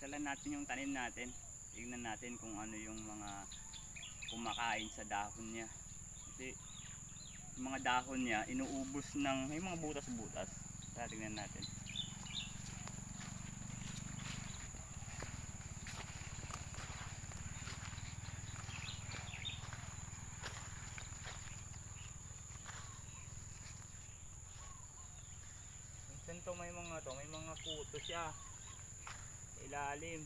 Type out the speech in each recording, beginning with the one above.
Pasyalan natin yung tanim natin. Tignan natin kung ano yung mga kumakain sa dahon niya. Kasi yung mga dahon niya inuubos ng may mga butas-butas. Tignan natin. Minsan to may mga kuto siya. Ilalim.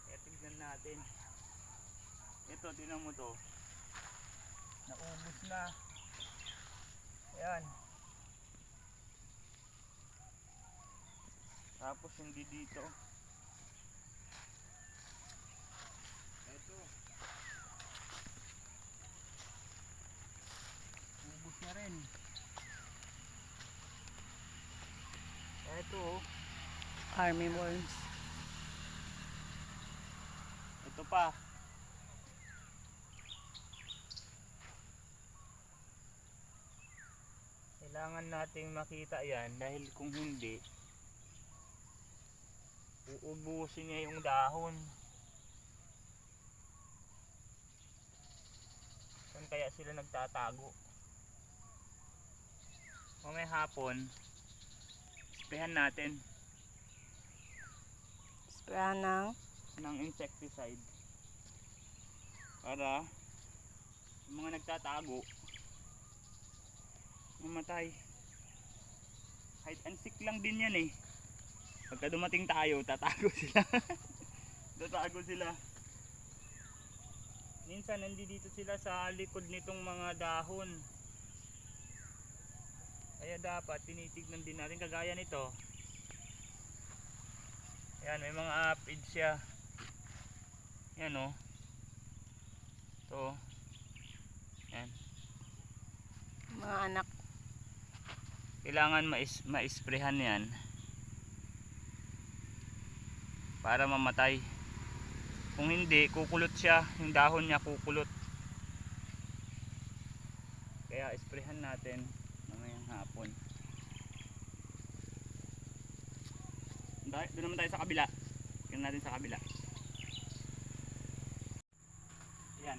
Kaya tignan natin. Ito, tingnan mo to. Naubos na. Ayan. Tapos hindi dito. Ito. Ubos na rin. Ito. Army worms. Ito pa. Kailangan nating makita yan dahil kung hindi uubusin niya yung dahon. Saan kaya sila nagtatago? Mamaya hapon sprayan natin Sprayan ng insecticide para yung mga nagtatago mamatay. Hide and seek lang din yan eh. Pagka dumating tayo, tatago sila. Tatago sila. Minsan nandito sila sa likod nitong mga dahon. Kaya dapat tinitignan din natin kagaya nito. Ayan, may mga aphids siya. Ayan o. Ito. Ayan. mga anak. Kailangan ma-sprayhan yan para mamatay. Kung hindi, kukulot siya. Yung dahon niya kukulot. Kaya sprayhan natin mamayang hapon. Doon naman tayo sa kabila. Tingnan natin sa kabila. Ayan.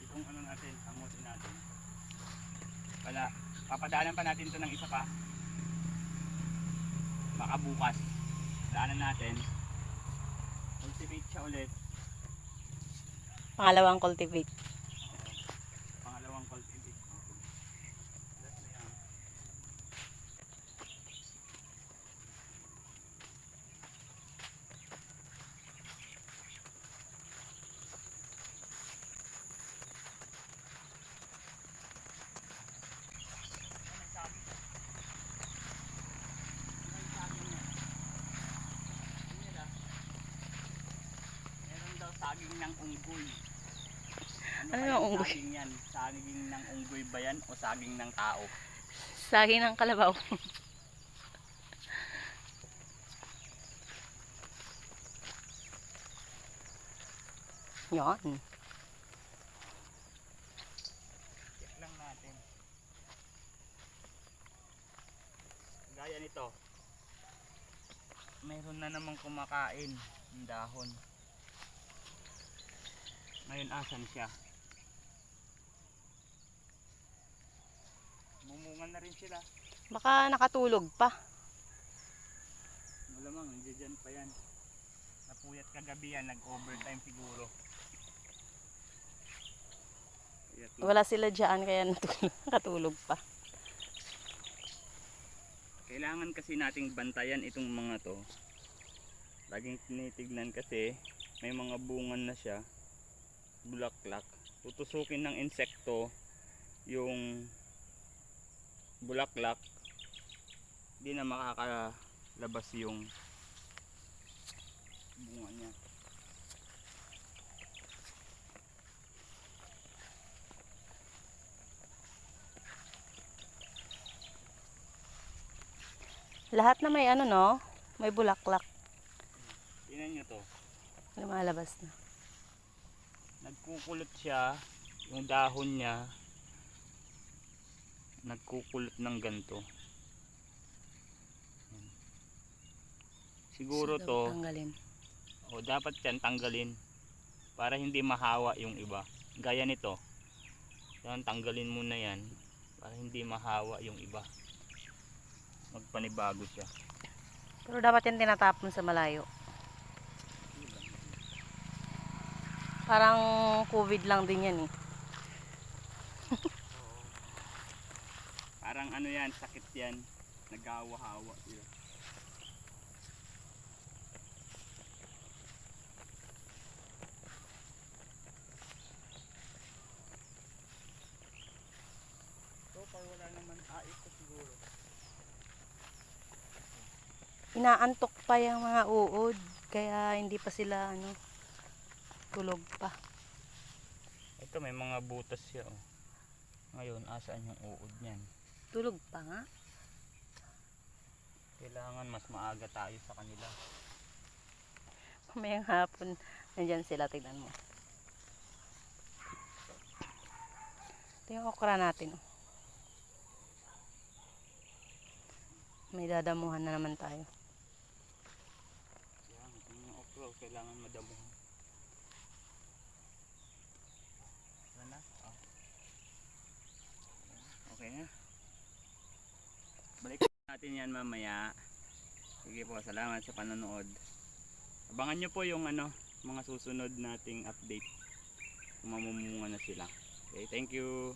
Itong ano natin, amutin natin. Wala. Papadaanan pa natin ito ng isa pa. Baka bukas. Daanan natin. Cultivate siya ulit. Pangalawang cultivate. Pangalawang cultivate. That's na yan. Saging ng unggoy. Ano kaya yung unggoy? Saging yan? Saging ng unggoy ba yan o saging ng tao? Saging ng kalabaw. Yan. Check lang natin. Gaya nito. Mayroon na namang kumakain ng dahon. Ngayon asan siya? Mumungan na rin sila. Baka nakatulog pa. Malamang nandiyan pa yan. Napuyat kagabi yan, nag-overtime siguro. Wala sila dyan kaya nakatulog pa. Kailangan kasi nating bantayan itong mga to. Laging tinitignan kasi may mga bungan na siya. Bulaklak. Tutusukin ng insekto yung bulaklak. Hindi na makakalabas yung bunga niya. Lahat na may ano no, may bulaklak. Tingnan nyo to. Lumalabas na. Nagkukulot siya, yung dahon niya nagkukulot ng ganito. Siguro So, to, tanggalin. o dapat yan tanggalin para hindi mahawa yung iba. Gaya nito. Yan, tanggalin muna yan para hindi mahawa yung iba. Magpanibago siya. Pero dapat yan tinatapon sa malayo. Parang COVID lang din yan eh. Parang ano yan, sakit yan. Nagawa-hawa sila. So, pag wala naman ito siguro. Inaantok pa yung mga uod. Kaya hindi pa sila tulog pa. Ito may mga butas siya. Oh. Ngayon, asaan yung uod niyan? Tulog pa nga. Kailangan mas maaga tayo sa kanila. Mamayang hapon, nandyan sila, tignan mo. Ito yung okra natin. Oh. May dadamuhan na naman tayo. Yan, yung okra, kailangan madamuhan. Ano na? Oh. Okay na. Balik natin yan mamaya. Sige po, salamat sa panonood. Abangan nyo po yung mga susunod nating update. Kung mamumunga na sila. Okay, thank you.